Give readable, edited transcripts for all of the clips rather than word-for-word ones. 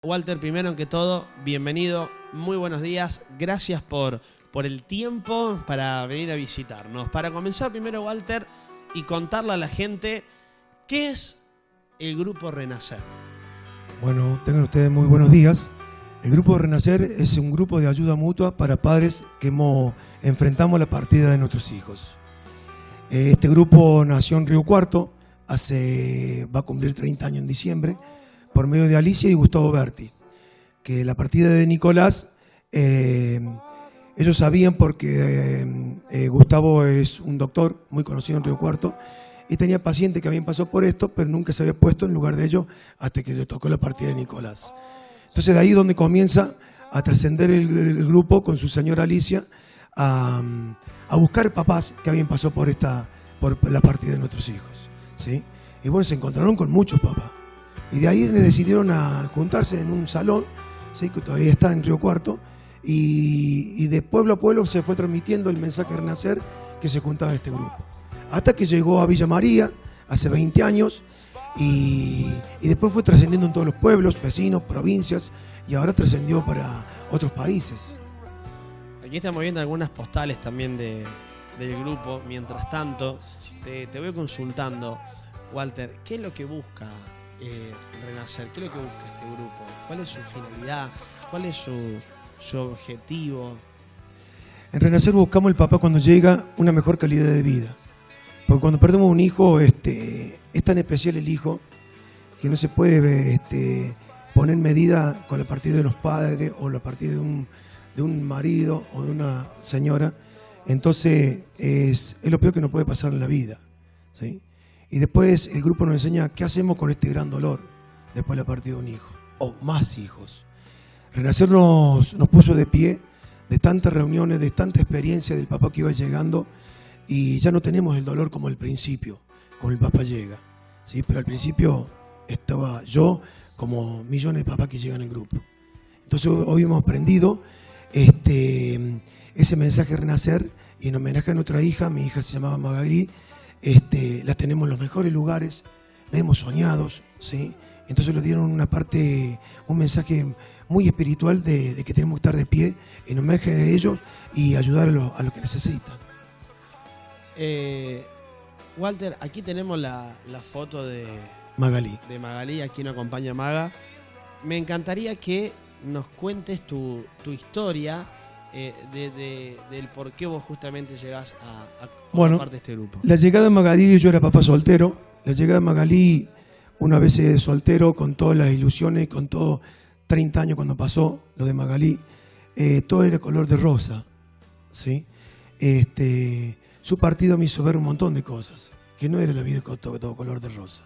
Walter, primero que todo, bienvenido, muy buenos días, gracias por el tiempo para venir a visitarnos. Para comenzar primero, Walter, y contarle a la gente qué es el Grupo Renacer. Bueno, tengan ustedes muy buenos días. El Grupo Renacer es un grupo de ayuda mutua para padres que enfrentamos la partida de nuestros hijos. Este grupo nació en Río Cuarto, va a cumplir 30 años en diciembre, por medio de Alicia y Gustavo Berti, que la partida de Nicolás, ellos sabían porque Gustavo es un doctor muy conocido en Río Cuarto y tenía pacientes que habían pasado por esto, pero nunca se había puesto en lugar de ellos hasta que le tocó la partida de Nicolás. Entonces de ahí donde comienza a trascender el grupo con su señora Alicia a buscar papás que habían pasado por la partida de nuestros hijos, ¿sí? Y bueno, se encontraron con muchos papás. Y de ahí decidieron a juntarse en un salón, ¿sí?, que todavía está en Río Cuarto, y de pueblo a pueblo se fue transmitiendo el mensaje de Renacer que se juntaba este grupo. Hasta que llegó a Villa María, hace 20 años, y después fue trascendiendo en todos los pueblos, vecinos, provincias, y ahora trascendió para otros países. Aquí estamos viendo algunas postales también del grupo. Mientras tanto, te voy consultando, Walter, ¿qué es lo que busca Renacer? ¿Qué es lo que busca este grupo? ¿Cuál es su finalidad? ¿Cuál es su objetivo? En Renacer buscamos el papá cuando llega una mejor calidad de vida. Porque cuando perdemos un hijo, es tan especial el hijo que no se puede poner medida con la partida de los padres o la partida de un marido o de una señora. Entonces es lo peor que nos puede pasar en la vida, ¿sí? Y después el grupo nos enseña qué hacemos con este gran dolor después de la partida de un hijo o más hijos. Renacer nos puso de pie de tantas reuniones, de tanta experiencia del papá que iba llegando, y ya no tenemos el dolor como al principio, cuando el papá llega, ¿sí? Pero al principio estaba yo como millones de papás que llegan al grupo. Entonces hoy hemos aprendido ese mensaje de Renacer, y en homenaje a nuestra hija, mi hija se llamaba Magalí, la tenemos en los mejores lugares, la hemos soñado, ¿sí? Entonces le dieron un mensaje muy espiritual de que tenemos que estar de pie en homenaje a ellos y ayudar a los que necesitan. Walter, aquí tenemos la foto de Magalí, aquí nos acompaña Maga. Me encantaría que nos cuentes tu historia del por qué vos justamente llegás a formar parte de este grupo. La llegada de Magalí, yo era papá soltero. La llegada de Magalí, una vez soltero, con todas las ilusiones, con todo, 30 años cuando pasó lo de Magalí, todo era color de rosa, ¿sí? Su partido me hizo ver un montón de cosas, que no era la vida todo color de rosa.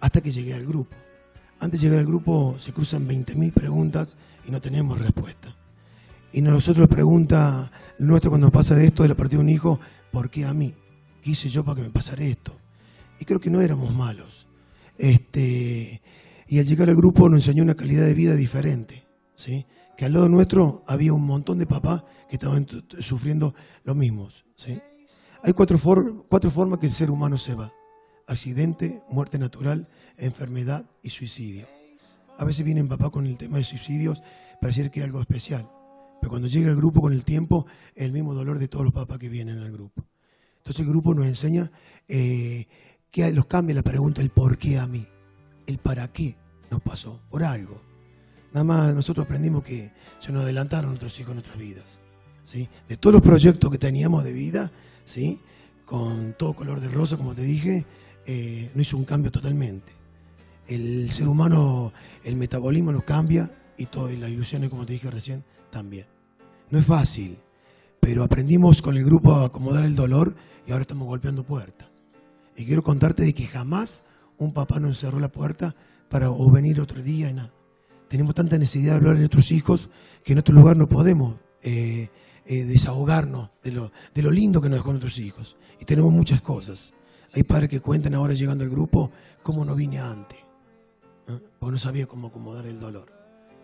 Hasta que llegué al grupo. Antes de llegar al grupo se cruzan 20.000 preguntas y no tenemos respuesta. Y nosotros pregunta nuestro cuando pasa esto de la partida de un hijo, ¿por qué a mí? ¿Qué hice yo para que me pasara esto? Y creo que no éramos malos. Y al llegar al grupo nos enseñó una calidad de vida diferente, ¿sí? Que al lado nuestro había un montón de papás que estaban sufriendo lo mismo, ¿sí? Hay cuatro formas que el ser humano se va: accidente, muerte natural, enfermedad y suicidio. A veces vienen papás con el tema de suicidios, pareciera que es algo especial. Pero cuando llega el grupo con el tiempo, es el mismo dolor de todos los papás que vienen al grupo. Entonces el grupo nos enseña que los cambia la pregunta, el por qué a mí, el para qué nos pasó, por algo. Nada más nosotros aprendimos que se nos adelantaron nuestros hijos en nuestras vidas, ¿sí? De todos los proyectos que teníamos de vida, ¿sí?, con todo color de rosa, como te dije, no hizo un cambio totalmente. El ser humano, el metabolismo nos cambia y las ilusiones, como te dije recién, también. No es fácil, pero aprendimos con el grupo a acomodar el dolor y ahora estamos golpeando puertas. Y quiero contarte de que jamás un papá nos cerró la puerta para venir otro día y nada. Tenemos tanta necesidad de hablar de nuestros hijos que en otro lugar no podemos desahogarnos de lo lindo que nos dejó nuestros hijos. Y tenemos muchas cosas. Hay padres que cuentan ahora llegando al grupo cómo no vine antes, ¿eh? Porque no sabía cómo acomodar el dolor,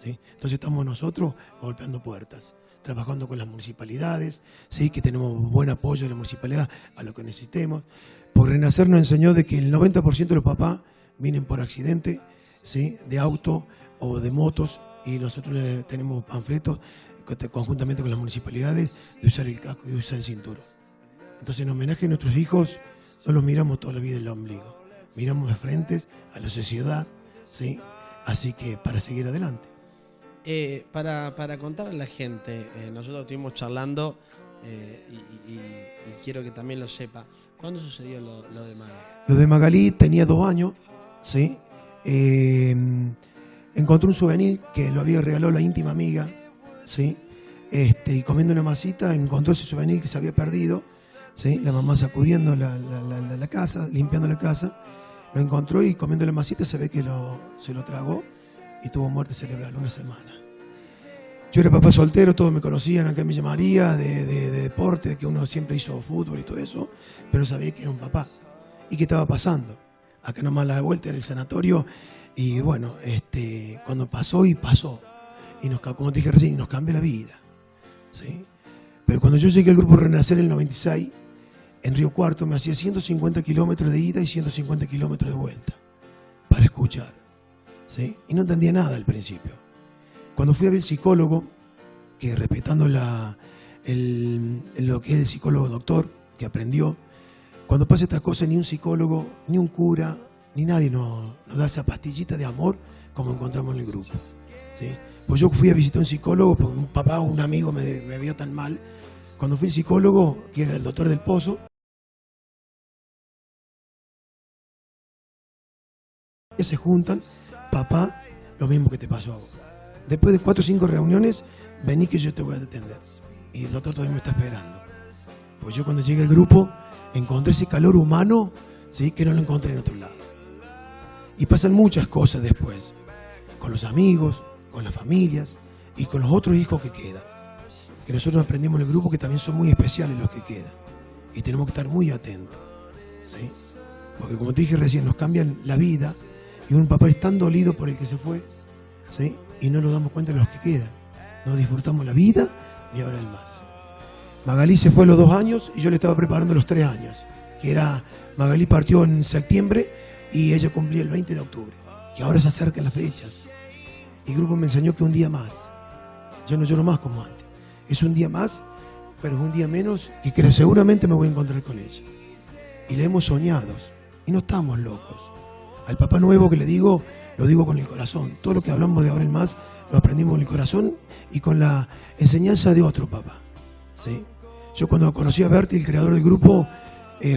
¿sí? Entonces estamos nosotros golpeando puertas, trabajando con las municipalidades, ¿sí?, que tenemos buen apoyo de la municipalidad a lo que necesitemos. Por Renacer nos enseñó de que el 90% de los papás vienen por accidente, ¿sí? De auto o de motos, y nosotros tenemos panfletos conjuntamente con las municipalidades de usar el casco y usar el cinturón. Entonces, en homenaje a nuestros hijos, no los miramos toda la vida en el ombligo, miramos de frente a la sociedad, ¿sí? Así que para seguir adelante. Para contar a la gente, nosotros estuvimos charlando y quiero que también lo sepa. ¿Cuándo sucedió lo de Magali? Lo de Magali tenía 2 años, ¿sí? Encontró un souvenir que lo había regalado la íntima amiga, ¿sí? Y comiendo una masita encontró ese souvenir que se había perdido, ¿sí? La mamá sacudiendo la casa, limpiando la casa, lo encontró y comiendo la masita se ve que se lo tragó y tuvo muerte cerebral 1 semana. Yo era papá soltero, todos me conocían, acá me llamaría de deporte, que uno siempre hizo fútbol y todo eso, pero sabía que era un papá. ¿Y qué estaba pasando? Acá nomás a la vuelta era el sanatorio y bueno, cuando pasó, y como te dije recién, nos cambió la vida, ¿sí? Pero cuando yo llegué al Grupo Renacer en el 96, en Río Cuarto me hacía 150 kilómetros de ida y 150 kilómetros de vuelta para escuchar, ¿sí? Y no entendía nada al principio. Cuando fui a ver el psicólogo, que respetando lo que es el psicólogo doctor, que aprendió, cuando pasa estas cosas ni un psicólogo, ni un cura, ni nadie nos da esa pastillita de amor como encontramos en el grupo, ¿sí? Pues yo fui a visitar a un psicólogo porque un papá o un amigo me vio tan mal. Cuando fui al psicólogo, que era el doctor del Pozo, se juntan, papá, lo mismo que te pasó a vos. Después de 4 o 5 reuniones, vení que yo te voy a atender. Y el doctor todavía me está esperando. Pues yo cuando llegué al grupo, encontré ese calor humano, ¿sí? Que no lo encontré en otro lado. Y pasan muchas cosas después, con los amigos, con las familias y con los otros hijos que quedan. Que nosotros aprendimos en el grupo que también son muy especiales los que quedan. Y tenemos que estar muy atentos, ¿sí? Porque como te dije recién, nos cambian la vida y un papá es tan dolido por el que se fue, ¿sí? Y no nos damos cuenta de los que quedan. No disfrutamos la vida y ahora el más. Magali se fue a los 2 años y yo le estaba preparando los 3 años. Magali partió en septiembre y ella cumplía el 20 de octubre. Que ahora se acercan las fechas. Y el grupo me enseñó que un día más. Yo no lloro más como antes. Es un día más, pero es un día menos que seguramente me voy a encontrar con ella. Y la hemos soñado. Y no estamos locos. Al papá nuevo que le digo, lo digo con el corazón. Todo lo que hablamos de ahora en más, lo aprendimos con el corazón y con la enseñanza de otro papá, ¿sí? Yo cuando conocí a Berti, el creador del grupo,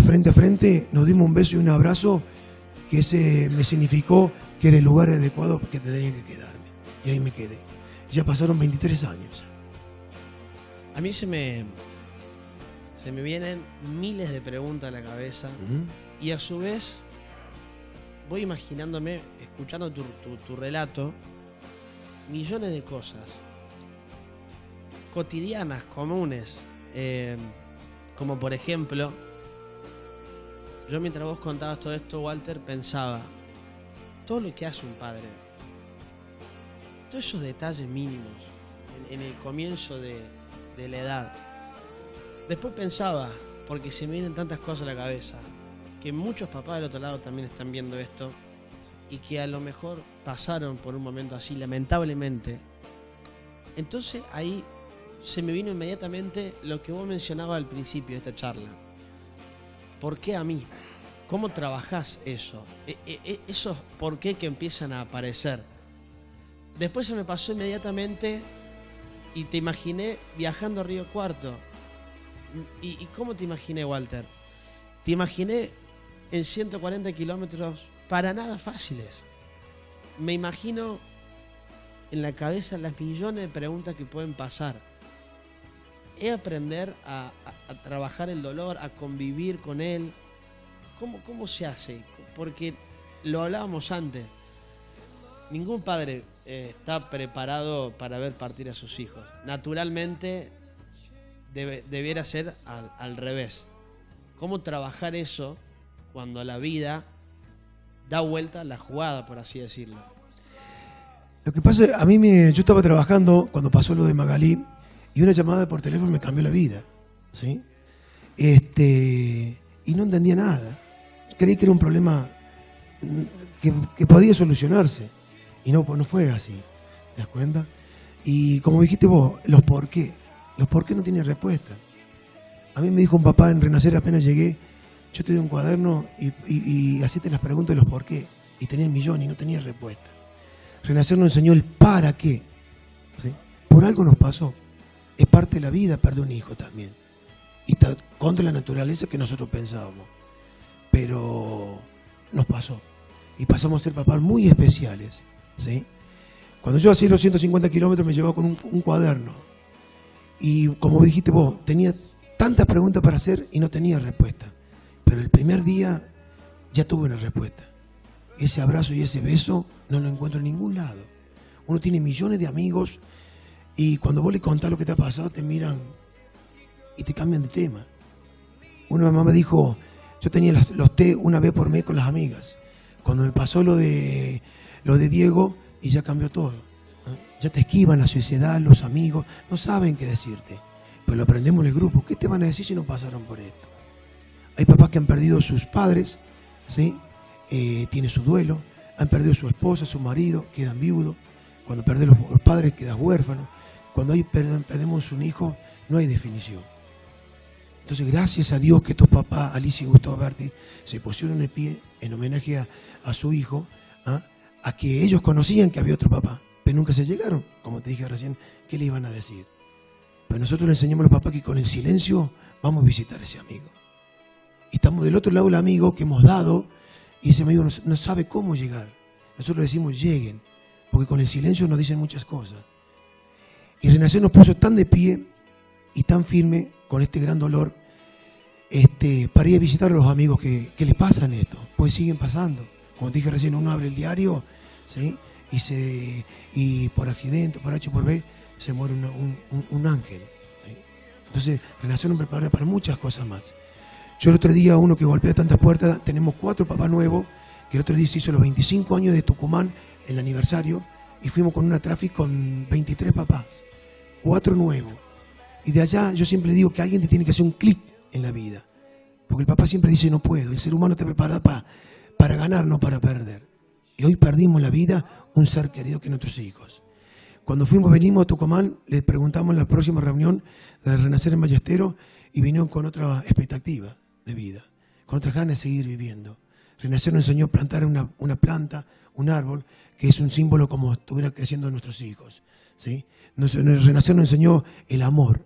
frente a frente, nos dimos un beso y un abrazo que ese me significó que era el lugar adecuado que tendría que quedarme. Y ahí me quedé. Ya pasaron 23 años. A mí se me vienen miles de preguntas a la cabeza y a su vez voy imaginándome, escuchando tu relato, millones de cosas cotidianas, comunes, como por ejemplo, yo mientras vos contabas todo esto, Walter, pensaba todo lo que hace un padre, todos esos detalles mínimos en el comienzo de la edad. Después pensaba, porque se me vienen tantas cosas a la cabeza, que muchos papás del otro lado también están viendo esto y que a lo mejor pasaron por un momento así, lamentablemente. Entonces ahí se me vino inmediatamente lo que vos mencionabas al principio de esta charla. ¿Por qué a mí? ¿Cómo trabajás eso? Esos por qué que empiezan a aparecer. Después se me pasó inmediatamente y te imaginé viajando a Río Cuarto. ¿Y cómo te imaginé, Walter? Te imaginé en 140 kilómetros para nada fáciles. Me imagino en la cabeza las millones de preguntas que pueden pasar. Es aprender a trabajar el dolor, a convivir con él. ¿Cómo se hace? Porque lo hablábamos antes. Ningún padre está preparado para ver partir a sus hijos. Naturalmente debiera ser al revés. ¿Cómo trabajar eso cuando la vida da vuelta la jugada, por así decirlo? Lo que pasa, yo estaba trabajando cuando pasó lo de Magali y una llamada por teléfono me cambió la vida, ¿sí? Y no entendía nada. Creí que era un problema que podía solucionarse. Y no fue así. ¿Te das cuenta? Y como dijiste vos, los por qué no tienen respuesta. A mí me dijo un papá en Renacer apenas llegué, yo te doy un cuaderno y hacete las preguntas de los por qué. Y tenía el millón y no tenía respuesta. Renacer nos enseñó el para qué. ¿Sí? Por algo nos pasó. Es parte de la vida perder un hijo también. Y está contra la naturaleza que nosotros pensábamos. Pero nos pasó. Y pasamos a ser papás muy especiales. ¿Sí? Cuando yo hacía los 150 kilómetros me llevaba con un cuaderno. Y como dijiste vos, tenía tantas preguntas para hacer y no tenía respuesta. Pero el primer día ya tuve una respuesta. Ese abrazo y ese beso no lo encuentro en ningún lado. Uno tiene millones de amigos y cuando vos le contás lo que te ha pasado te miran y te cambian de tema. Una mamá me dijo, yo tenía los té una vez por mes con las amigas. Cuando me pasó lo de Diego y ya cambió todo. ¿No? Ya te esquivan la sociedad, los amigos, no saben qué decirte. Pero lo aprendemos en el grupo. ¿Qué te van a decir si no pasaron por esto? Hay papás que han perdido sus padres, ¿sí? Tiene su duelo, han perdido su esposa, su marido, quedan viudos. Cuando pierden los padres quedas huérfano. Cuando perdemos un hijo, no hay definición. Entonces, gracias a Dios que tus papás, Alicia y Gustavo Berti, se pusieron de pie en homenaje a su hijo, a que ellos conocían que había otro papá, pero nunca se llegaron. Como te dije recién, ¿qué le iban a decir? Pero nosotros le enseñamos a los papás que con el silencio vamos a visitar a ese amigo. Y estamos del otro lado del amigo que hemos dado y ese amigo no sabe cómo llegar. Nosotros le decimos lleguen, porque con el silencio nos dicen muchas cosas. Y Renacer nos puso tan de pie y tan firme con este gran dolor para ir a visitar a los amigos que les pasan esto, pues siguen pasando. Como te dije recién, uno abre el diario, ¿sí? y por accidente, por H o por B, se muere un ángel. ¿Sí? Entonces, Renacer nos prepara para muchas cosas más. Yo el otro día, uno que golpea tantas puertas, tenemos 4 papás nuevos, que el otro día se hizo los 25 años de Tucumán, el aniversario, y fuimos con una tráfico con 23 papás, 4 nuevos. Y de allá yo siempre digo que alguien te tiene que hacer un clic en la vida. Porque el papá siempre dice no puedo, el ser humano está preparado para ganar, no para perder. Y hoy perdimos la vida un ser querido que nuestros hijos. Cuando venimos a Tucumán, le preguntamos en la próxima reunión de Renacer en Ballesteros y vinieron con otra expectativa de vida, con otras ganas de seguir viviendo. Renacer nos enseñó a plantar una planta, un árbol, que es un símbolo como estuviera creciendo nuestros hijos. ¿Sí? Renacer nos enseñó el amor.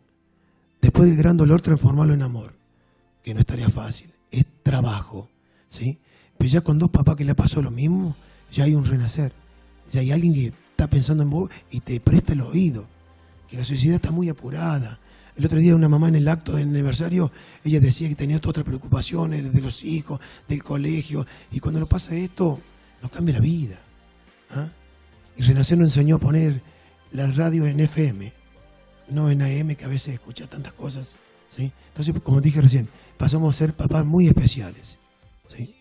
Después del gran dolor, transformarlo en amor, que no es tarea fácil, es trabajo. ¿Sí? Pero ya con 2 papás que le pasó lo mismo, ya hay un renacer. Ya hay alguien que está pensando en vos y te presta el oído. Que la sociedad está muy apurada. El otro día una mamá en el acto del aniversario, ella decía que tenía otras preocupaciones de los hijos, del colegio. Y cuando nos pasa esto, nos cambia la vida. Y Renacer nos enseñó a poner la radio en FM, no en AM, que a veces escucha tantas cosas. ¿Sí? Entonces, como dije recién, pasamos a ser papás muy especiales. ¿Sí?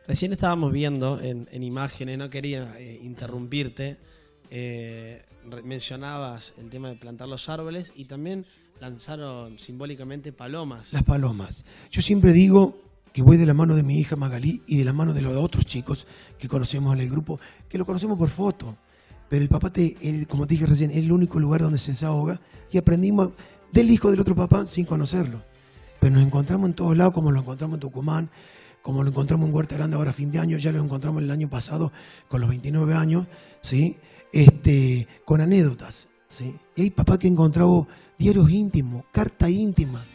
Recién estábamos viendo en imágenes, no quería interrumpirte, mencionabas el tema de plantar los árboles y también lanzaron simbólicamente palomas. Las palomas. Yo siempre digo que voy de la mano de mi hija Magalí y de la mano de los otros chicos que conocemos en el grupo, que lo conocemos por foto. Pero el papá, como te dije recién, es el único lugar donde se desahoga y aprendimos del hijo del otro papá sin conocerlo. Pero nos encontramos en todos lados, como lo encontramos en Tucumán, como lo encontramos en Huerta Grande ahora a fin de año, ya lo encontramos el año pasado con los 29 años, ¿sí? Con anécdotas. ¿Sí? Y hay papás que han encontrado diarios íntimos, carta íntima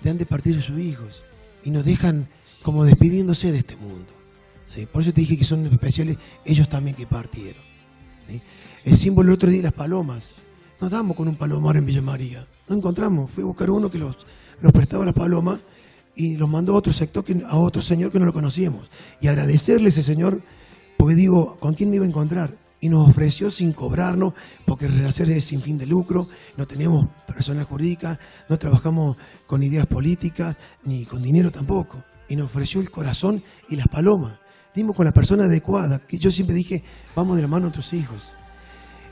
de antes de partir de sus hijos y nos dejan como despidiéndose de este mundo. ¿Sí? Por eso te dije que son especiales ellos también que partieron. ¿Sí? El símbolo el otro día, las palomas. Nos damos con un palomar en Villa María. No encontramos. Fui a buscar uno que los prestaba las palomas y los mandó a otro sector, a otro señor que no lo conocíamos. Y agradecerle a ese señor, porque digo, ¿con quién me iba a encontrar? Y nos ofreció sin cobrarnos, porque Renacer es sin fin de lucro, no tenemos personas jurídicas, no trabajamos con ideas políticas, ni con dinero tampoco. Y nos ofreció el corazón y las palomas. Dimos con la persona adecuada, que yo siempre dije, vamos de la mano a nuestros hijos.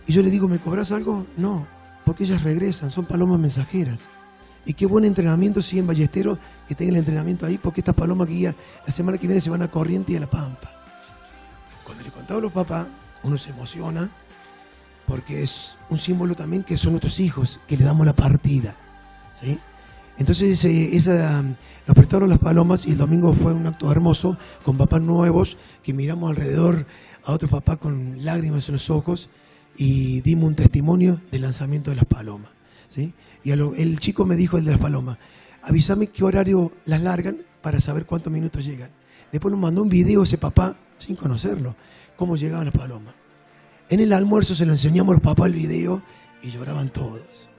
Y yo le digo, ¿me cobras algo? No, porque ellas regresan, son palomas mensajeras. Y qué buen entrenamiento, sí, en Ballesteros, que tengan el entrenamiento ahí, porque estas palomas que guía la semana que viene se van a Corrientes y a La Pampa. Cuando le contaba a los papás, uno se emociona, porque es un símbolo también que son nuestros hijos, que le damos la partida, ¿sí? Entonces nos prestaron las palomas y el domingo fue un acto hermoso con papás nuevos que miramos alrededor a otros papás con lágrimas en los ojos y dimos un testimonio del lanzamiento de las palomas, ¿sí? Y el chico me dijo, el de las palomas, avísame qué horario las largan para saber cuántos minutos llegan. Después nos mandó un video ese papá, sin conocerlo, cómo llegaban las palomas. En el almuerzo se lo enseñamos a los papás el video y lloraban todos.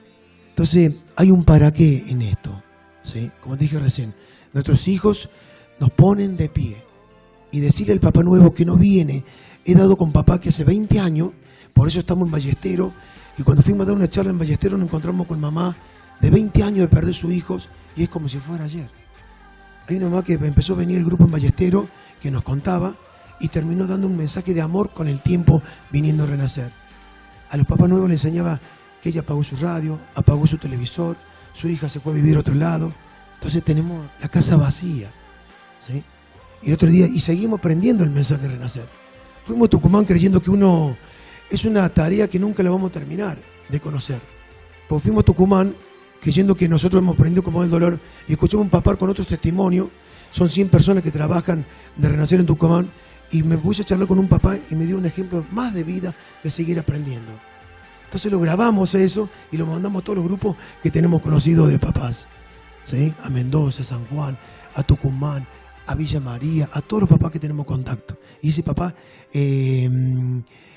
Entonces, hay un para qué en esto, ¿sí? Como dije recién, nuestros hijos nos ponen de pie. Y decirle al papá nuevo que no viene, he dado con papá que hace 20 años, por eso estamos en Ballesteros, y cuando fuimos a dar una charla en Ballesteros nos encontramos con mamá de 20 años de perder sus hijos, y es como si fuera ayer. Hay una mamá que empezó a venir el grupo en Ballesteros, que nos contaba, y terminó dando un mensaje de amor con el tiempo viniendo a renacer. A los papás nuevos le enseñaba que ella apagó su radio, apagó su televisor, su hija se fue a vivir a otro lado. Entonces tenemos la casa vacía, ¿sí? Y el otro día, y seguimos aprendiendo el mensaje de renacer. Fuimos a Tucumán creyendo que es una tarea que nunca la vamos a terminar de conocer. Pues fuimos a Tucumán creyendo que nosotros hemos aprendido cómo es el dolor y escuchamos un papá con otros testimonios. Son 100 personas que trabajan de renacer en Tucumán y me puse a charlar con un papá y me dio un ejemplo más de vida de seguir aprendiendo. Entonces lo grabamos eso y lo mandamos a todos los grupos que tenemos conocidos de papás, ¿sí? A Mendoza, a San Juan, a Tucumán, a Villa María, a todos los papás que tenemos contacto. Y ese papá,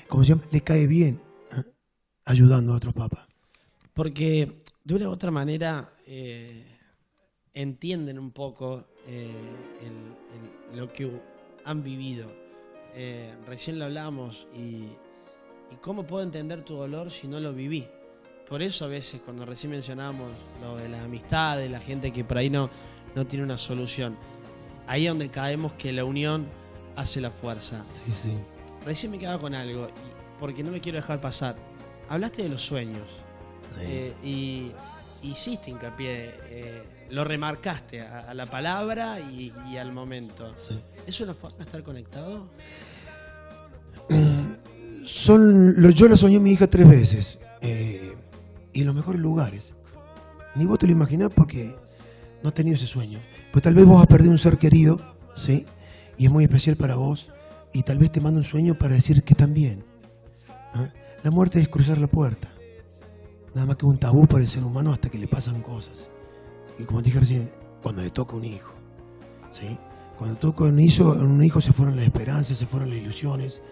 ¿cómo se llama? Le cae bien, ayudando a otros papás. Porque de una u otra manera entienden un poco lo que han vivido. Recién lo hablamos y cómo puedo entender tu dolor si no lo viví. Por eso a veces cuando recién mencionamos lo de las amistades, la gente que por ahí no tiene una solución, ahí es donde caemos que la unión hace la fuerza. Sí, sí. Recién me quedaba con algo, porque no me quiero dejar pasar. Hablaste de los sueños, sí. Y hiciste hincapié, lo remarcaste a la palabra y al momento. Sí. ¿Es una forma de estar conectado? Yo la soñé a mi hija 3 veces y en los mejores lugares. Ni vos te lo imaginás porque no has tenido ese sueño. Pues tal vez vos has perdido un ser querido, ¿sí? Y es muy especial para vos y tal vez te manda un sueño para decir que están bien. La muerte es cruzar la puerta. Nada más que un tabú para el ser humano hasta que le pasan cosas. Y como dije recién, cuando le toca un hijo, ¿sí? Cuando toca un hijo se fueron las esperanzas, se fueron las ilusiones.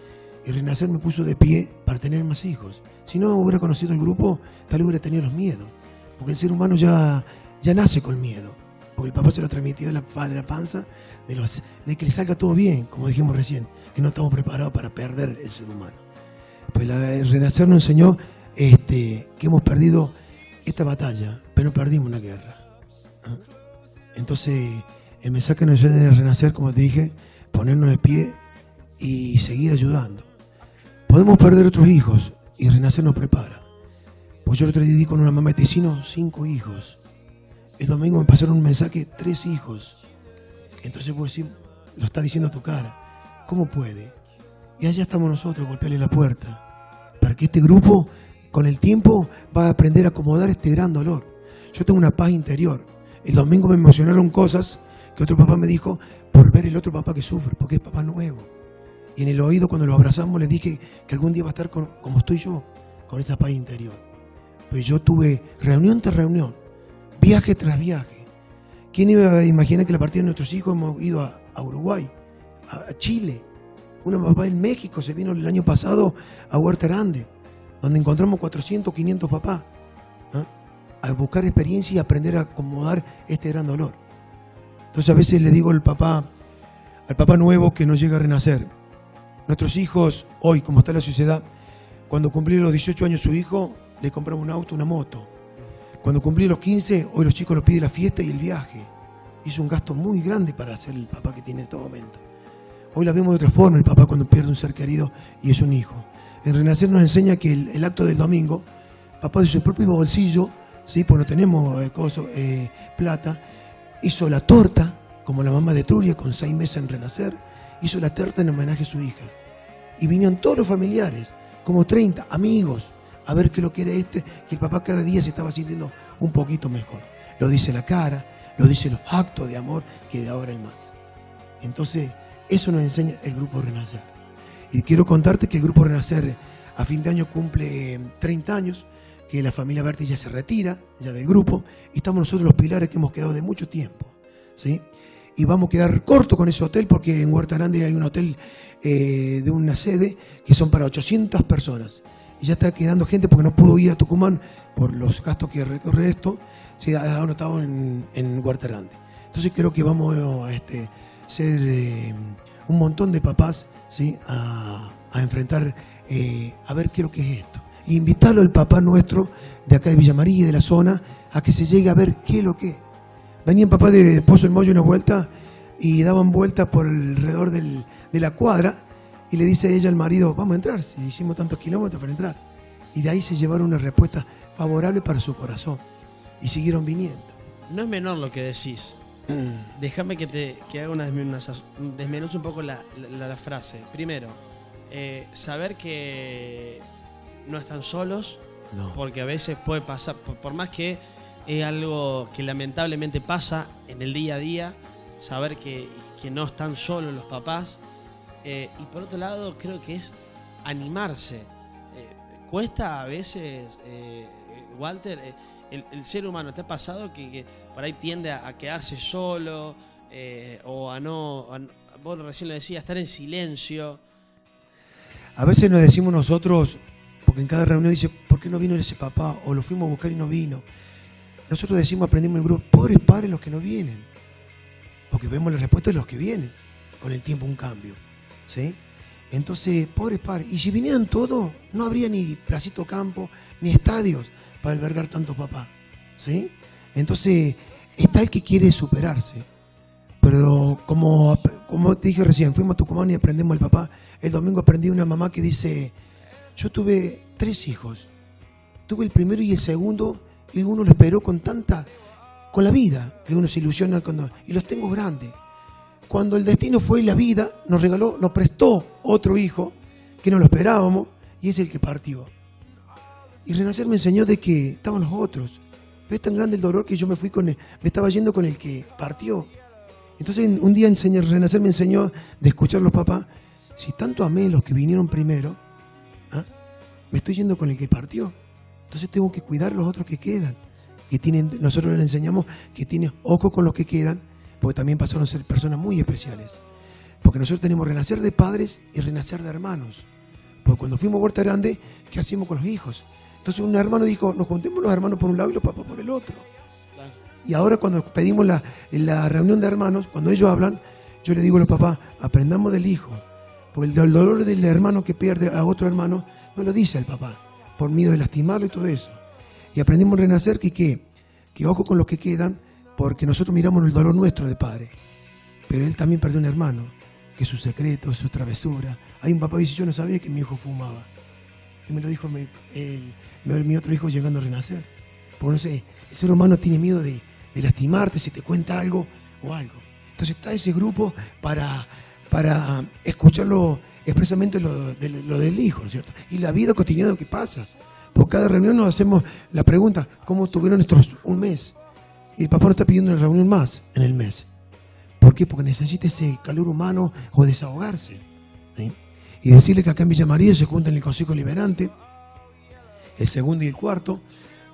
Y Renacer me puso de pie para tener más hijos. Si no hubiera conocido el grupo, tal vez hubiera tenido los miedos. Porque el ser humano ya nace con miedo. Porque el papá se lo transmitió de la panza, de que le salga todo bien, como dijimos recién, que no estamos preparados para perder el ser humano. Pues el Renacer nos enseñó que hemos perdido esta batalla, pero no perdimos una guerra. Entonces, el mensaje nos enseña de Renacer, como te dije, ponernos de pie y seguir ayudando. Podemos perder otros hijos y Renacer nos prepara. Pues yo el otro día di con una mamá de Ticino 5 hijos. El domingo me pasaron un mensaje, 3 hijos. Entonces vos decís, lo está diciendo tu cara. ¿Cómo puede? Y allá estamos nosotros, golpearle la puerta. Para que este grupo, con el tiempo, va a aprender a acomodar este gran dolor. Yo tengo una paz interior. El domingo me emocionaron cosas que otro papá me dijo por ver el otro papá que sufre, porque es papá nuevo. Y en el oído, cuando lo abrazamos, le dije que algún día va a estar como estoy yo, con esta paz interior. Pues yo tuve reunión tras reunión, viaje tras viaje. ¿Quién iba a imaginar que la partida de nuestros hijos hemos ido a Uruguay, a Chile? Una papá en México se vino el año pasado a Huerta Grande, donde encontramos 400, 500 papás, a buscar experiencia y aprender a acomodar este gran dolor. Entonces a veces le digo al papá nuevo que no llega a renacer. Nuestros hijos, hoy, como está la sociedad, cuando cumplí los 18 años su hijo, le compramos un auto, una moto. Cuando cumplí los 15, hoy los chicos nos piden la fiesta y el viaje. Hizo un gasto muy grande para ser el papá que tiene en este momento. Hoy la vemos de otra forma, el papá cuando pierde un ser querido y es un hijo. En Renacer nos enseña que el acto del domingo, papá de su propio bolsillo ¿sí? Pues no tenemos plata. Hizo la torta, como la mamá de Trulia, con 6 meses en Renacer. Hizo la torta en homenaje a su hija. Y vinieron todos los familiares, como 30 amigos, a ver qué lo que era que el papá cada día se estaba sintiendo un poquito mejor. Lo dice la cara, lo dice los actos de amor, que de ahora en más. Entonces, eso nos enseña el Grupo Renacer. Y quiero contarte que el Grupo Renacer a fin de año cumple 30 años, que la familia Berti ya se retira, ya del grupo, y estamos nosotros los pilares que hemos quedado de mucho tiempo, ¿sí? Y vamos a quedar corto con ese hotel porque en Huerta Grande hay un hotel de una sede que son para 800 personas. Y ya está quedando gente porque no pudo ir a Tucumán por los gastos que recorre esto, se ha anotado en Huerta Grande. Entonces creo que vamos a ser un montón de papás, ¿sí? a enfrentar, a ver qué es lo que es esto. Y invitarlo al papá nuestro de acá de Villa María, de la zona, a que se llegue a ver qué es lo que es. Venían papás de Pozo del Mollo una vuelta y daban vueltas por alrededor de la cuadra y le dice ella al marido, vamos a entrar, si hicimos tantos kilómetros para entrar. Y de ahí se llevaron una respuesta favorable para su corazón y siguieron viniendo. No es menor lo que decís. Déjame que haga una desmenuce un poco la frase. Primero, saber que no están solos, no. Porque a veces puede pasar, por más que es algo que lamentablemente pasa en el día a día, saber que no están solos los papás. Y por otro lado, creo que es animarse. Cuesta a veces, Walter, el ser humano, ¿te ha pasado que por ahí tiende a quedarse solo o a no, vos recién lo decías, estar en silencio? A veces nos decimos nosotros, porque en cada reunión dice, ¿por qué no vino ese papá? O lo fuimos a buscar y no vino. Nosotros decimos, aprendimos en el grupo, pobres padres los que no vienen. Porque vemos la respuesta de los que vienen. Con el tiempo un cambio, ¿sí? Entonces, pobres padres. Y si vinieran todos, no habría ni placito campo, ni estadios para albergar tantos papás, ¿sí? Entonces, está el que quiere superarse. Pero como te dije recién, fuimos a Tucumán y aprendemos el papá. El domingo aprendí una mamá que dice, yo tuve 3 hijos. Tuve el primero y el segundo, y uno lo esperó con la vida, que uno se ilusiona y los tengo grandes. Cuando el destino fue y la vida nos regaló, nos prestó otro hijo, que no lo esperábamos, y es el que partió. Y Renacer me enseñó de que estaban los otros. Pero es tan grande el dolor que yo me estaba yendo con el que partió. Entonces un día Renacer me enseñó de escuchar a los papás, si tanto amé a los que vinieron primero, me estoy yendo con el que partió. Entonces tengo que cuidar los otros que quedan. Nosotros les enseñamos que tienen ojo con los que quedan, porque también pasaron a ser personas muy especiales. Porque nosotros tenemos renacer de padres y renacer de hermanos. Porque cuando fuimos a Huerta Grande, ¿qué hacíamos con los hijos? Entonces un hermano dijo, nos juntemos los hermanos por un lado y los papás por el otro. Claro. Y ahora cuando pedimos la reunión de hermanos, cuando ellos hablan, yo le digo a los papás, aprendamos del hijo. Porque el dolor del hermano que pierde a otro hermano, no lo dice el papá, por miedo de lastimarlo y todo eso. Y aprendimos a renacer que ojo con los que quedan, porque nosotros miramos el dolor nuestro de padre. Pero él también perdió un hermano, que sus secretos, sus travesuras. Hay un papá que dice, yo no sabía que mi hijo fumaba. Y me lo dijo mi otro hijo llegando a renacer. Porque no sé, el ser humano tiene miedo de lastimarte si te cuenta algo o algo. Entonces está ese grupo para escucharlo expresamente lo del hijo, ¿no es cierto? Y la vida cotidiana que pasa. Por cada reunión nos hacemos la pregunta, ¿cómo estuvieron estos un mes? Y el papá nos está pidiendo una reunión más en el mes. ¿Por qué? Porque necesita ese calor humano o desahogarse, ¿sí? Y decirle que acá en Villa María se juntan el Consejo Liberante, el segundo y el cuarto.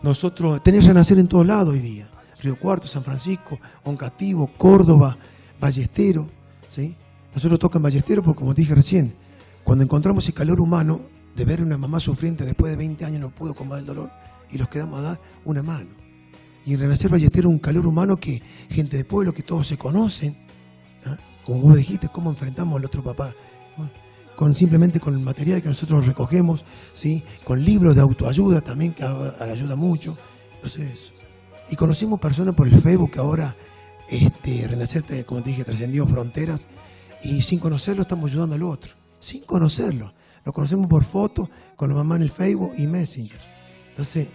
Nosotros tenés renacer en todos lados hoy día. Río Cuarto, San Francisco, Oncativo, Córdoba, Ballestero, ¿sí? Nosotros toca en Ballestero porque, como te dije recién, cuando encontramos ese calor humano de ver a una mamá sufriente después de 20 años no pudo combatir el dolor y los quedamos a dar una mano. Y en Renacer Ballestero un calor humano que gente de pueblo que todos se conocen, ¿ah? Como vos dijiste, cómo enfrentamos al otro papá, ¿no? Simplemente con el material que nosotros recogemos, ¿sí? Con libros de autoayuda también que ayuda mucho. Entonces, y conocimos personas por el Facebook que ahora Renacer, como te dije, trascendió fronteras y sin conocerlo estamos ayudando al otro, sin conocerlo. Lo conocemos por foto, con la mamá en el Facebook y Messenger. Entonces,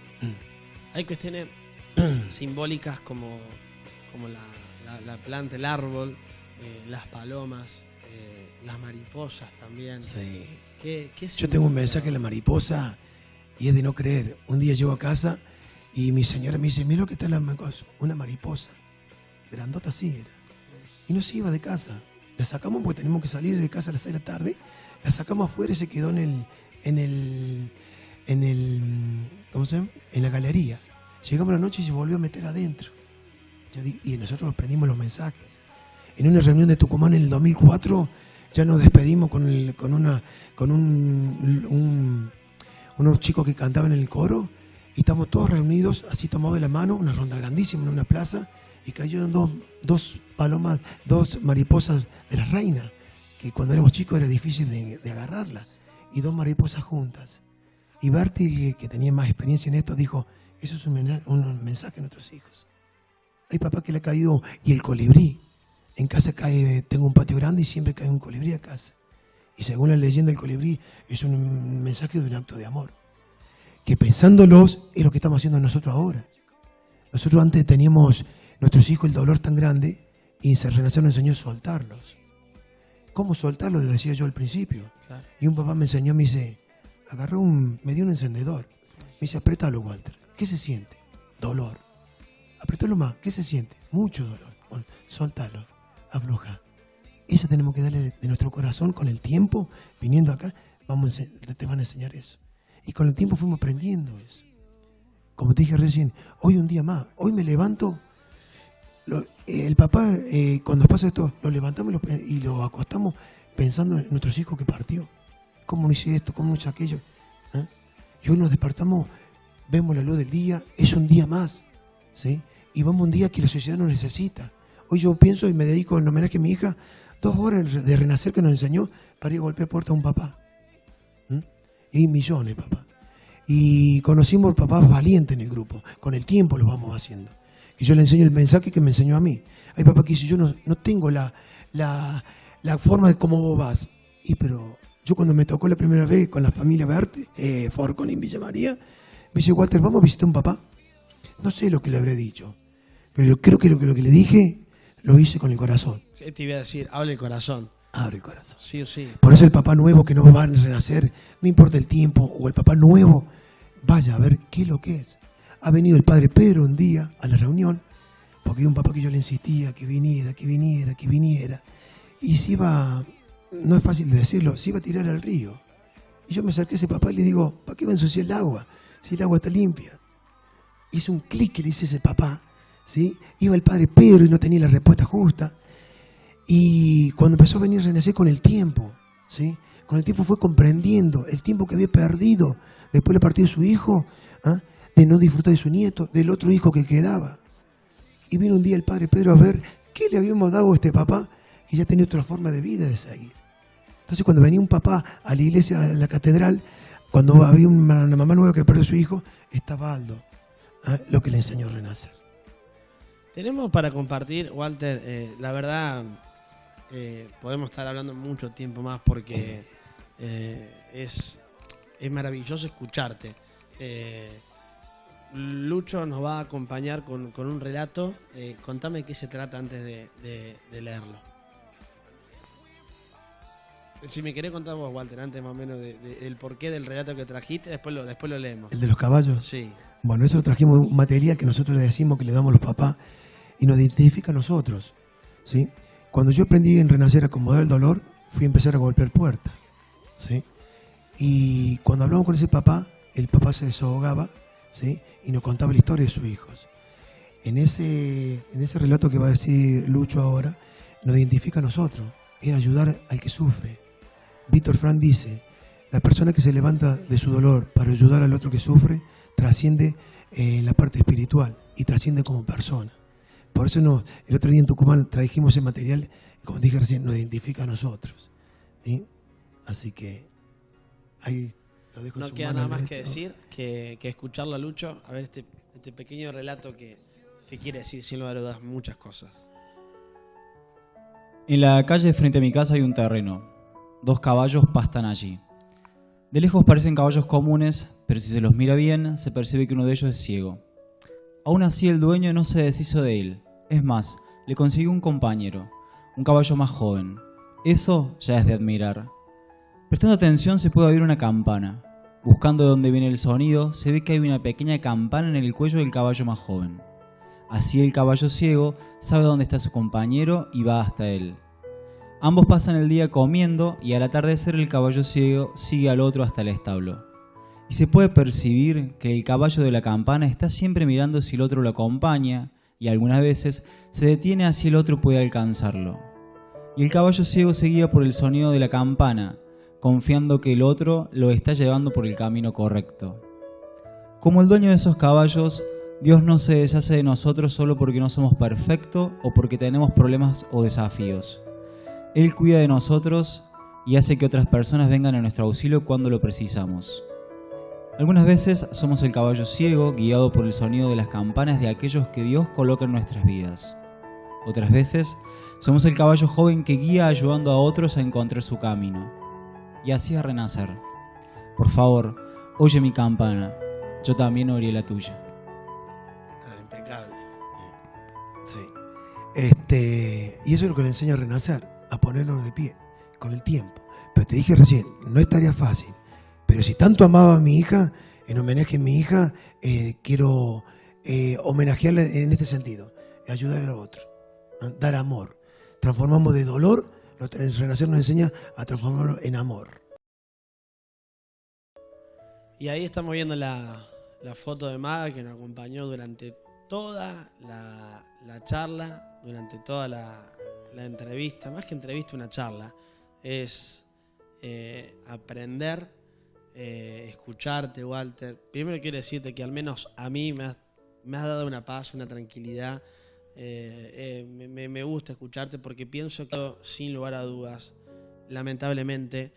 hay cuestiones simbólicas como la planta, el árbol, las palomas, las mariposas también. Sí. ¿Qué Yo tengo un mensaje de la mariposa y es de no creer. Un día llego a casa y mi señora me dice, mira lo que está una mariposa. Grandota así era. Y no se iba de casa. La sacamos porque tenemos que salir de casa a las 6 de la tarde. La sacamos afuera y se quedó en ¿cómo se llama? En la galería. Llegamos la noche y se volvió a meter adentro. Y nosotros aprendimos los mensajes. En una reunión de Tucumán en el 2004 ya nos despedimos con unos chicos que cantaban en el coro y estamos todos reunidos así tomados de la mano, una ronda grandísima en una plaza y cayeron dos palomas, dos mariposas de la reina, que cuando éramos chicos era difícil de agarrarla, y dos mariposas juntas. Y Berti, que tenía más experiencia en esto, dijo, eso es un mensaje a nuestros hijos. Hay papá que le ha caído, y el colibrí. En casa cae, tengo un patio grande y siempre cae un colibrí a casa. Y según la leyenda, el colibrí es un mensaje de un acto de amor. Que pensándolos es lo que estamos haciendo nosotros ahora. Nosotros antes teníamos nuestros hijos el dolor tan grande y Renacer nos enseñó a soltarlos. ¿Cómo soltarlos? Decía yo al principio. Claro. Y un papá me enseñó, me dice, me dio un encendedor. Me dice, apretalo, Walter. ¿Qué se siente? Dolor. Apretalo más. ¿Qué se siente? Mucho dolor. Bueno, soltalo. Afloja. Esa tenemos que darle de nuestro corazón con el tiempo, viniendo acá, te van a enseñar eso. Y con el tiempo fuimos aprendiendo eso. Como te dije recién, hoy un día más, hoy me levanto, el papá, cuando pasa esto, lo levantamos y lo acostamos pensando en nuestros hijos que partió. ¿Cómo no hice esto? ¿Cómo no hice aquello? ¿Eh? Y hoy nos despertamos, vemos la luz del día, es un día más, ¿sí? Y vamos un día que la sociedad nos necesita. Hoy yo pienso y me dedico en homenaje a mi hija 2 horas de Renacer que nos enseñó para ir a golpear puerta a un papá. Y millones, papá. Y conocimos papás valientes en el grupo. Con el tiempo lo vamos haciendo. Y yo le enseño el mensaje que me enseñó a mí. Hay papá que dice, yo no tengo la forma de cómo vos vas. Pero yo cuando me tocó la primera vez con la familia Berti, Forcon en Villa María, me dice, Walter, ¿vamos a visitar a un papá? No sé lo que le habré dicho. Pero creo que lo que le dije, lo hice con el corazón. Te iba a decir, hable el corazón. Abre el corazón. Sí o sí. Por eso el papá nuevo que no va a renacer, no importa el tiempo, o el papá nuevo, vaya a ver qué es lo que es. Ha venido el padre Pedro un día a la reunión, porque hay un papá que yo le insistía que viniera. Y se iba, no es fácil de decirlo, se iba a tirar al río. Y yo me acerqué a ese papá y le digo, ¿para qué va a ensuciar el agua? Si el agua está limpia. Hizo un clic que le hice a ese papá, ¿sí? Iba el padre Pedro y no tenía la respuesta justa. Y cuando empezó a venir a renacer con el tiempo, ¿sí? Con el tiempo fue comprendiendo el tiempo que había perdido después de la partida de su hijo, de no disfrutar de su nieto, del otro hijo que quedaba. Y vino un día el padre Pedro a ver qué le habíamos dado a este papá que ya tenía otra forma de vida de seguir. Entonces cuando venía un papá a la iglesia, a la catedral, cuando había una mamá nueva que perdió a su hijo, estaba Aldo, lo que le enseñó a renacer. Tenemos para compartir, Walter, la verdad... podemos estar hablando mucho tiempo más porque es maravilloso escucharte. Lucho nos va a acompañar con un relato. Contame de qué se trata antes de leerlo. Si me querés contar vos, Walter, antes más o menos del porqué del relato que trajiste, después lo leemos. ¿El de los caballos? Sí. Bueno, eso trajimos un material que nosotros le decimos que le damos a los papás y nos identifica a nosotros, ¿sí? Cuando yo aprendí en Renacer a acomodar el dolor, fui a empezar a golpear puertas, ¿sí? Y cuando hablamos con ese papá, el papá se desahogaba, ¿sí? Y nos contaba la historia de sus hijos. En ese relato que va a decir Lucho ahora, nos identifica a nosotros, es ayudar al que sufre. Víctor Frank dice, la persona que se levanta de su dolor para ayudar al otro que sufre, trasciende en la parte espiritual y trasciende como persona. Por eso el otro día en Tucumán trajimos ese material, como dije recién, nos identifica a nosotros, ¿sí? Así que ahí lo dejo. No queda nada más que decir que escucharlo a Lucho, a ver este pequeño relato que quiere decir, sin lugar a dudas, muchas cosas. En la calle frente a mi casa hay un terreno. 2 caballos pastan allí. De lejos parecen caballos comunes, pero si se los mira bien, se percibe que uno de ellos es ciego. Aún así el dueño no se deshizo de él. Es más, le consiguió un compañero, un caballo más joven. Eso ya es de admirar. Prestando atención se puede oír una campana. Buscando de dónde viene el sonido, se ve que hay una pequeña campana en el cuello del caballo más joven. Así el caballo ciego sabe dónde está su compañero y va hasta él. Ambos pasan el día comiendo y al atardecer el caballo ciego sigue al otro hasta el establo. Y se puede percibir que el caballo de la campana está siempre mirando si el otro lo acompaña y algunas veces se detiene así el otro puede alcanzarlo. Y el caballo ciego se guía por el sonido de la campana, confiando que el otro lo está llevando por el camino correcto. Como el dueño de esos caballos, Dios no se deshace de nosotros solo porque no somos perfectos o porque tenemos problemas o desafíos. Él cuida de nosotros y hace que otras personas vengan a nuestro auxilio cuando lo precisamos. Algunas veces somos el caballo ciego guiado por el sonido de las campanas de aquellos que Dios coloca en nuestras vidas. Otras veces somos el caballo joven que guía ayudando a otros a encontrar su camino. Y así a renacer. Por favor, oye mi campana, yo también oiré la tuya. Impecable. Sí. Y eso es lo que le enseña a renacer, a ponernos de pie, con el tiempo. Pero te dije recién, no es tarea fácil. Pero si tanto amaba a mi hija, en homenaje a mi hija, quiero homenajearla en este sentido, ayudar a otro, ¿no? Dar amor. Transformamos de dolor, el renacer nos enseña a transformarlo en amor. Y ahí estamos viendo la foto de Maga que nos acompañó durante toda la charla, durante toda la entrevista. Más que entrevista, una charla. Es aprender, escucharte, Walter. Primero quiero decirte que al menos a mí me has dado una paz, una tranquilidad. Me gusta escucharte porque pienso que, sin lugar a dudas, lamentablemente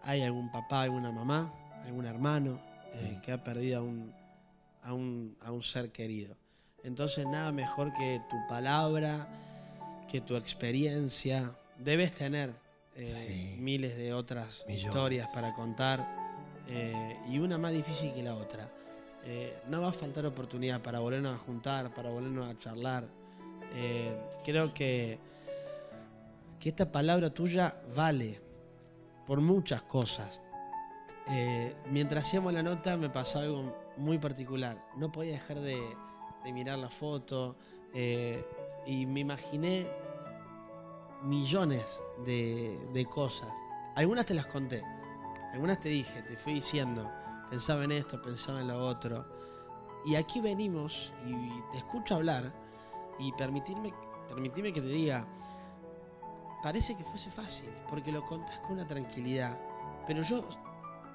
hay algún papá, alguna mamá, algún hermano que ha perdido a un ser querido. Entonces nada mejor que tu palabra, que tu experiencia. Debes tener miles de otras historias para contar, y una más difícil que la otra. No va a faltar oportunidad para volvernos a juntar, para volvernos a charlar. Creo que esta palabra tuya vale por muchas cosas. Mientras hacíamos la nota me pasó algo muy particular. No podía dejar de mirar la foto, y me imaginé millones de cosas. Algunas te las conté, algunas te dije, te fui diciendo, pensaba en esto, pensaba en lo otro. Y aquí venimos y te escucho hablar y permitime que te diga, parece que fuese fácil, porque lo contás con una tranquilidad, pero yo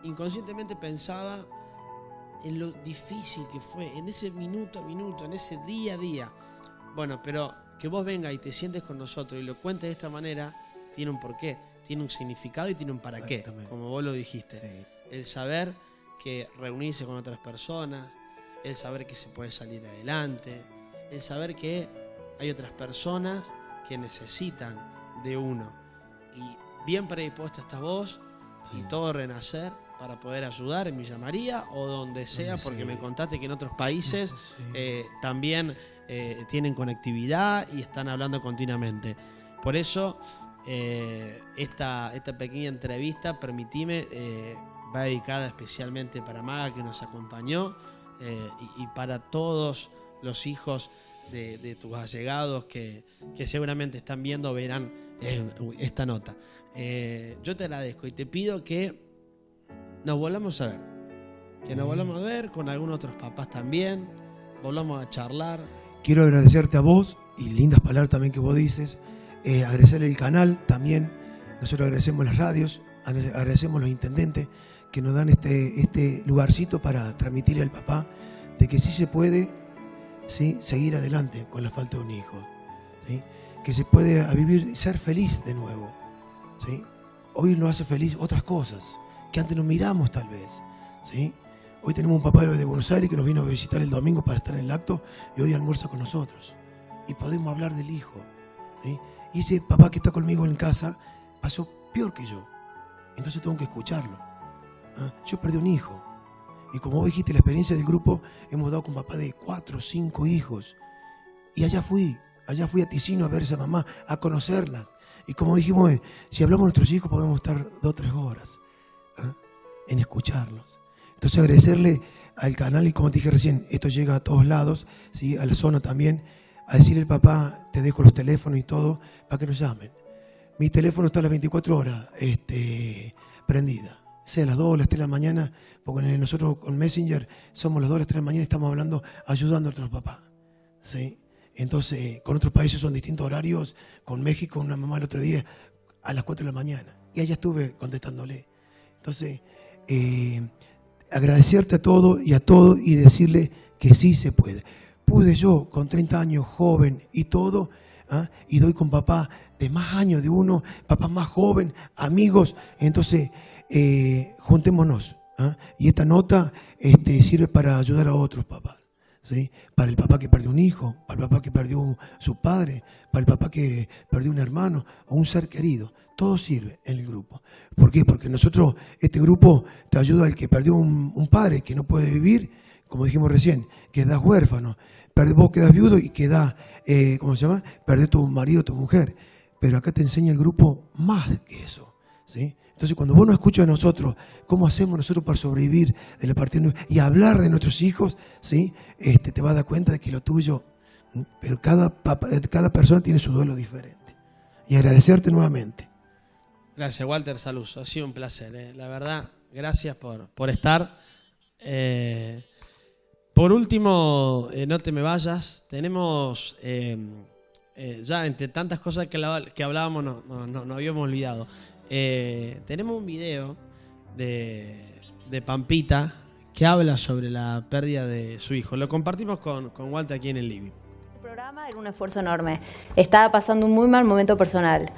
inconscientemente pensaba en lo difícil que fue, en ese minuto a minuto, en ese día a día. Bueno, pero que vos vengas y te sientes con nosotros y lo cuentes de esta manera, tiene un porqué, tiene un significado y tiene un para qué, como vos lo dijiste. Sí. El saber que reunirse con otras personas, el saber que se puede salir adelante, el saber que hay otras personas que necesitan de uno. Y bien predispuesto estás vos y todo renacer para poder ayudar en Villa María o donde sea, porque me contaste que en otros países también tienen conectividad y están hablando continuamente. Por eso esta pequeña entrevista, permitime, va dedicada especialmente para Maga, que nos acompañó, y para todos los hijos de tus allegados que seguramente están viendo, verán esta nota. Yo te agradezco y te pido que nos volvamos a ver, que nos volvamos a ver con algunos otros papás también, volvamos a charlar. Quiero agradecerte a vos y lindas palabras también que vos dices, agradecerle el canal también. Nosotros agradecemos las radios, agradecemos los intendentes que nos dan este lugarcito para transmitirle al papá de que sí se puede, ¿sí?, seguir adelante con la falta de un hijo, ¿sí?, que se puede vivir y ser feliz de nuevo, ¿sí? Hoy nos hace feliz otras cosas que antes no miramos tal vez, ¿sí? Hoy tenemos un papá de Buenos Aires que nos vino a visitar el domingo para estar en el acto y hoy almuerza con nosotros y podemos hablar del hijo, ¿sí? Y ese papá que está conmigo en casa pasó peor que yo, entonces tengo que escucharlo. Yo perdí un hijo, Y como vos dijiste, la experiencia del grupo, hemos dado con papá de 4 o 5 hijos. Y allá fui a Ticino a ver a esa mamá, a conocerlas. Y como dijimos, si hablamos de nuestros hijos podemos estar 2 o 3 horas en escucharlos. Entonces agradecerle al canal y como te dije recién, esto llega a todos lados, ¿sí? A la zona también, a decirle al papá, te dejo los teléfonos y todo, para que nos llamen. Mi teléfono está a las 24 horas prendida. Sea a las 2 o las 3 de la mañana, porque nosotros con Messenger somos las 2 o las 3 de la mañana y estamos hablando, ayudando a otros papás. ¿Sí? Entonces, con otros países son distintos horarios. Con México, una mamá el otro día a las 4 de la mañana. Y allá estuve contestándole. Entonces, agradecerte a todo y decirle que sí se puede. Pude yo, con 30 años, joven y todo, y doy con papá de más años de uno, papá más joven, amigos. Entonces, juntémonos. Y esta nota sirve para ayudar a otros papás. ¿Sí? Para el papá que perdió un hijo, para el papá que perdió su padre, para el papá que perdió un hermano o un ser querido. Todo sirve en el grupo. ¿Por qué? Porque nosotros, este grupo te ayuda al que perdió un padre que no puede vivir, como dijimos recién, quedas huérfano. Vos quedás viudo y quedás, ¿cómo se llama? Perdés tu marido, tu mujer. Pero acá te enseña el grupo más que eso. ¿Sí? Entonces, cuando vos nos escuchas a nosotros, cómo hacemos nosotros para sobrevivir de la partida y hablar de nuestros hijos, ¿sí? Te vas a dar cuenta de que lo tuyo, pero cada persona tiene su duelo diferente. Y agradecerte nuevamente. Gracias, Walter Saluz. Ha sido un placer. La verdad, gracias por estar. Por último, no te me vayas. Tenemos, ya entre tantas cosas que hablábamos, no habíamos olvidado. Tenemos un video de Pampita que habla sobre la pérdida de su hijo. Lo compartimos con Walter aquí en el living. El programa era un esfuerzo enorme. Estaba pasando un muy mal momento personal.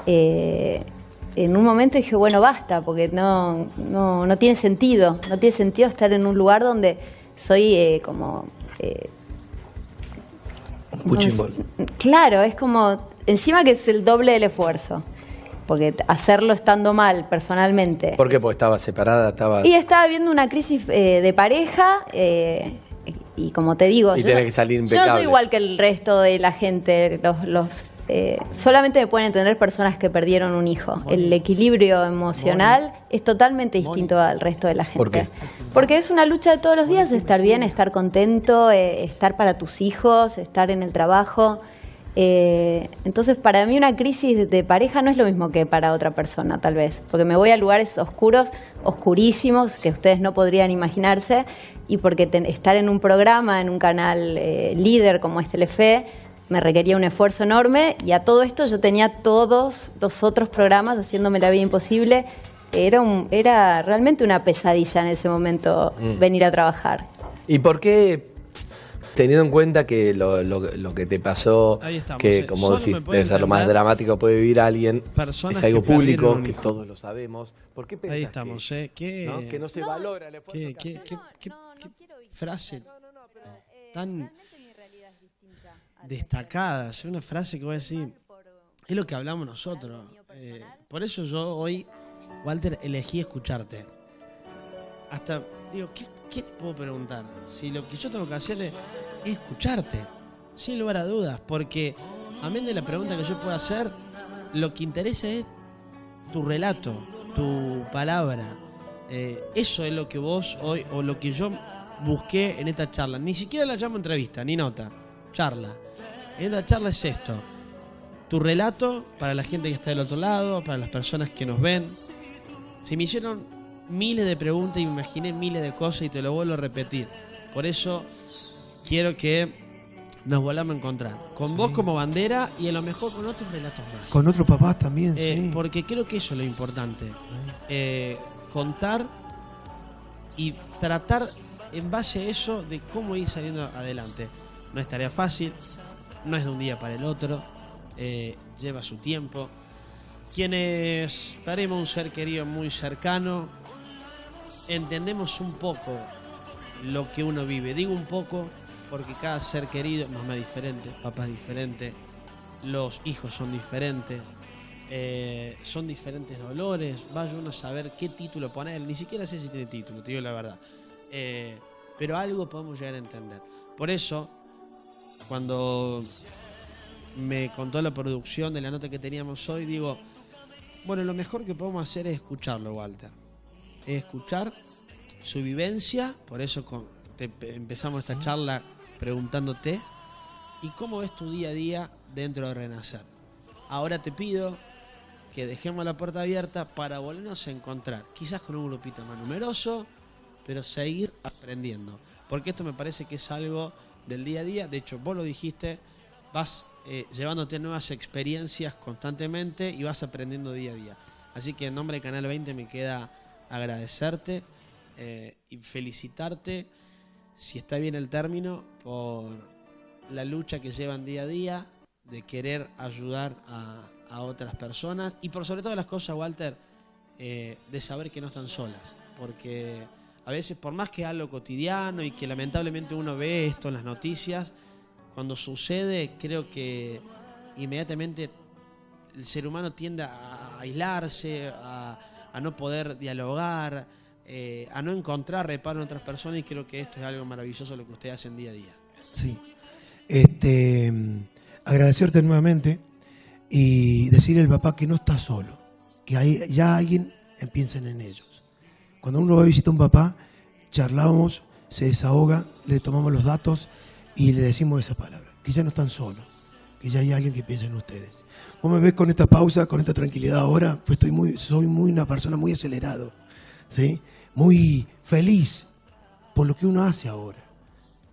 En un momento dije, bueno, basta, porque no tiene sentido. No tiene sentido estar en un lugar donde soy claro, es como, encima que es el doble del esfuerzo. Porque hacerlo estando mal personalmente. ¿Por qué? Porque estaba separada, Y estaba viendo una crisis de pareja y como te digo, y tenés que salir impecable. Yo no soy igual que el resto de la gente. Solamente me pueden entender personas que perdieron un hijo. El equilibrio emocional es totalmente distinto al resto de la gente. ¿Por qué? Porque es una lucha de todos los días, estar bien, estar contento, estar para tus hijos, estar en el trabajo. Entonces para mí una crisis de pareja no es lo mismo que para otra persona, tal vez, porque me voy a lugares oscuros, oscurísimos, que ustedes no podrían imaginarse, y porque estar en un programa, en un canal líder como es Telefe, me requería un esfuerzo enorme, y a todo esto yo tenía todos los otros programas haciéndome la vida imposible. Era realmente una pesadilla en ese momento venir a trabajar. ¿Y por qué? Teniendo en cuenta que lo que te pasó, estamos, que como decís, debe ser lo más dramático que puede vivir alguien, es algo público, que todos lo sabemos. ¿Por qué pensás ahí estamos, que no se valora el esfuerzo? ¿Qué frase tan destacada? Es una frase que voy a decir, es lo que hablamos nosotros. Por eso yo hoy, Walter, elegí escucharte. Hasta, digo, ¿qué te puedo preguntar? Si lo que yo tengo que hacer es escucharte, sin lugar a dudas, porque amén de la pregunta que yo pueda hacer, lo que interesa es tu relato, tu palabra. Eso es lo que vos hoy, o lo que yo busqué en esta charla. Ni siquiera la llamo entrevista, ni nota, charla. En esta charla es esto: tu relato para la gente que está del otro lado, para las personas que nos ven. Se me hicieron miles de preguntas y me imaginé miles de cosas y te lo vuelvo a repetir. Por eso quiero que nos volvamos a encontrar. Con vos como bandera y a lo mejor con otros relatos más. Con otros papás también, sí. Porque creo que eso es lo importante. Contar y tratar en base a eso de cómo ir saliendo adelante. No es tarea fácil, no es de un día para el otro, lleva su tiempo. Quienes perdimos un ser querido muy cercano, entendemos un poco lo que uno vive. Digo un poco porque cada ser querido, mamá diferente, papá diferente, los hijos son diferentes, son diferentes dolores. Vaya uno a saber qué título poner, ni siquiera sé si tiene título, te digo la verdad. pero algo podemos llegar a entender. Por eso, cuando me contó la producción de la nota que teníamos hoy, digo, bueno, lo mejor que podemos hacer es escucharlo, Walter. Es escuchar su vivencia, por eso empezamos esta charla preguntándote, ¿y cómo ves tu día a día dentro de Renacer? Ahora te pido que dejemos la puerta abierta para volvernos a encontrar, quizás con un grupito más numeroso, pero seguir aprendiendo. Porque esto me parece que es algo del día a día. De hecho, vos lo dijiste, vas llevándote nuevas experiencias constantemente y vas aprendiendo día a día. Así que en nombre de Canal 20 me queda agradecerte y felicitarte, si está bien el término, por la lucha que llevan día a día de querer ayudar a otras personas y por sobre todas las cosas, Walter, de saber que no están solas, porque a veces, por más que algo cotidiano y que lamentablemente uno ve esto en las noticias, cuando sucede, creo que inmediatamente el ser humano tiende a aislarse, a no poder dialogar, a no encontrar reparo en otras personas, y creo que esto es algo maravilloso lo que ustedes hacen día a día. Sí. Agradecerte nuevamente y decirle al papá que no está solo, que hay ya alguien piensa en ellos. Cuando uno va a visitar a un papá, charlamos, se desahoga, le tomamos los datos y le decimos esa palabra, que ya no están solos, que ya hay alguien que piensa en ustedes. Vos me ves con esta pausa, con esta tranquilidad ahora, pues soy una persona muy acelerado, ¿sí? Muy feliz por lo que uno hace ahora,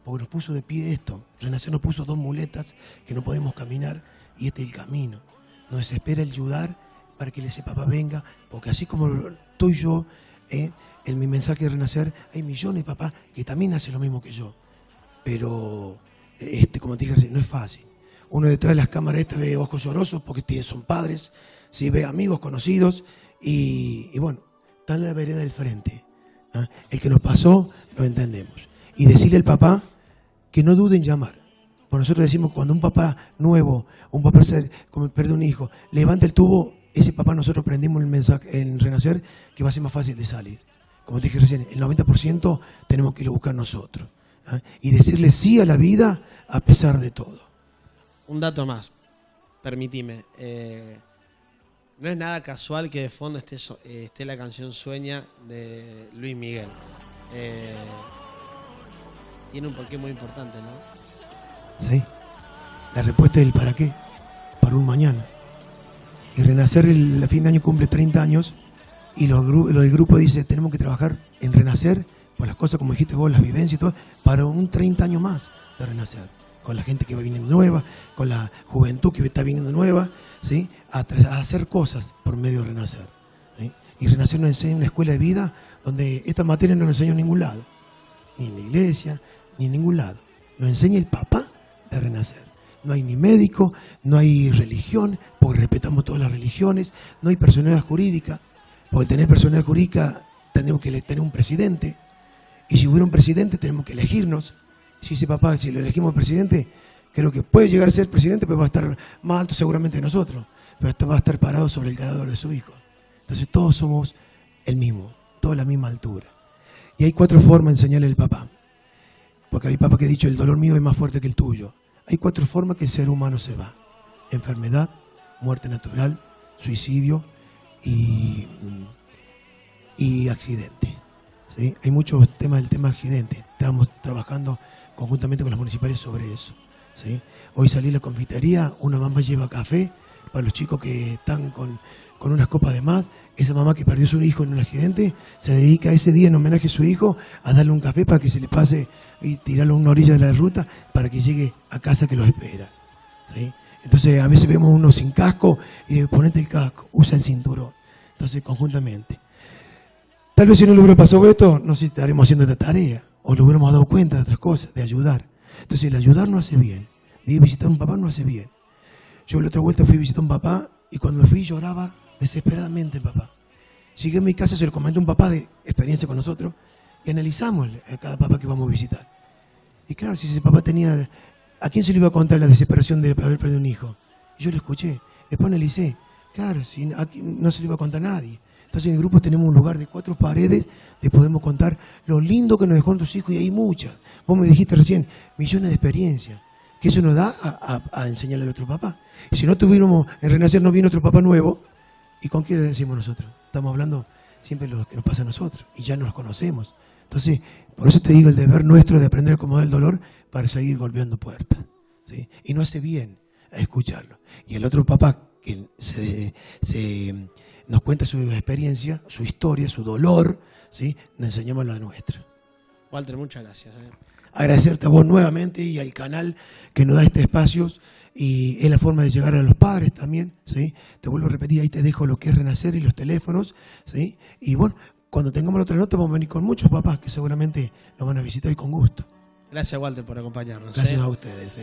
porque nos puso de pie esto. Renacer nos puso 2 muletas que no podemos caminar y este es el camino. Nos desespera el ayudar para que ese papá venga, porque así como estoy yo, en mi mensaje de Renacer, hay millones de papás que también hacen lo mismo que yo. Pero, como te dije, no es fácil. Uno detrás de las cámaras ve ojos llorosos porque son padres, ¿sí? Ve amigos, conocidos y bueno, está en la vereda del frente. ¿Ah? El que nos pasó, lo entendemos. Y decirle al papá que no duden en llamar. Por nosotros decimos, cuando un papá nuevo, un papá como pierde un hijo, levanta el tubo, ese papá nosotros prendimos el mensaje en Renacer que va a ser más fácil de salir. Como te dije recién, el 90% tenemos que ir a buscar nosotros. ¿Ah? Y decirle sí a la vida a pesar de todo. Un dato más, permitime. No es nada casual que de fondo esté la canción Sueña de Luis Miguel. Tiene un porqué muy importante, ¿no? Sí. La respuesta es el para qué. Para un mañana. Y Renacer el fin de año cumple 30 años y lo del grupo dice, tenemos que trabajar en Renacer por las cosas, como dijiste vos, las vivencias y todo, para un 30 años más de Renacer. Con la gente que va viniendo nueva, con la juventud que está viniendo nueva, ¿sí? A hacer cosas por medio de Renacer, ¿sí? Y Renacer nos enseña una escuela de vida donde esta materia no nos enseña en ningún lado, ni en la iglesia, ni en ningún lado. Nos enseña el papá de Renacer. No hay ni médico, no hay religión, porque respetamos todas las religiones, no hay personalidad jurídica, porque tener personalidad jurídica tenemos que tener un presidente, y si hubiera un presidente tenemos que elegirnos. Si ese papá, si lo elegimos presidente, creo que puede llegar a ser presidente, pero va a estar más alto seguramente que nosotros, pero va a estar parado sobre el cadáver de su hijo. Entonces todos somos el mismo, todos la misma altura. Y hay 4 formas de enseñarle al papá, porque hay papá que ha dicho, el dolor mío es más fuerte que el tuyo. Hay 4 formas que el ser humano se va: enfermedad, muerte natural, suicidio y accidente. ¿Sí? Hay muchos temas del tema accidente. Estamos trabajando conjuntamente con los municipales sobre eso. ¿Sí? Hoy salí a la confitería, una mamá lleva café para los chicos que están con unas copas de más. Esa mamá que perdió a su hijo en un accidente se dedica ese día en homenaje a su hijo a darle un café para que se le pase y tirarlo a una orilla de la ruta para que llegue a casa que lo espera. ¿Sí? Entonces a veces vemos uno sin casco y ponete el casco, usa el cinturón. Entonces conjuntamente. Tal vez si no le hubiera pasado esto, no sé si estaremos haciendo esta tarea o le hubiéramos dado cuenta de otras cosas, de ayudar. Entonces el ayudar no hace bien, de ir a visitar a un papá no hace bien. Yo la otra vuelta fui a visitar a un papá y cuando me fui lloraba desesperadamente el papá. Llegué a mi casa, se lo comenté a un papá de experiencia con nosotros y analizamos a cada papá que vamos a visitar. Y claro, si ese papá tenía... ¿A quién se le iba a contar la desesperación de haber perdido un hijo? Y yo lo escuché, después analicé. Claro, aquí no se le iba a contar a nadie. Entonces en el grupo tenemos un lugar de 4 paredes, te podemos contar lo lindo que nos dejó nuestros hijos y hay muchas. Vos me dijiste recién, millones de experiencias, que eso nos da a enseñarle al otro papá. Y si no tuviéramos, en Renacer no viene otro papá nuevo, ¿y con quién le decimos nosotros? Estamos hablando siempre de lo que nos pasa a nosotros y ya nos conocemos. Entonces, por eso te digo el deber nuestro de aprender a acomodar el dolor para seguir golpeando puertas, ¿sí? Y no hace bien a escucharlo. Y el otro papá que nos cuenta su experiencia, su historia, su dolor, ¿sí? Nos enseñamos la nuestra. Walter, muchas gracias. Agradecerte a vos nuevamente y al canal que nos da este espacio y es la forma de llegar a los padres también, ¿sí? Te vuelvo a repetir, ahí te dejo lo que es Renacer y los teléfonos, ¿sí? Y bueno, cuando tengamos la otra nota vamos a venir con muchos papás que seguramente nos van a visitar y con gusto. Gracias, Walter, por acompañarnos. Gracias a ustedes.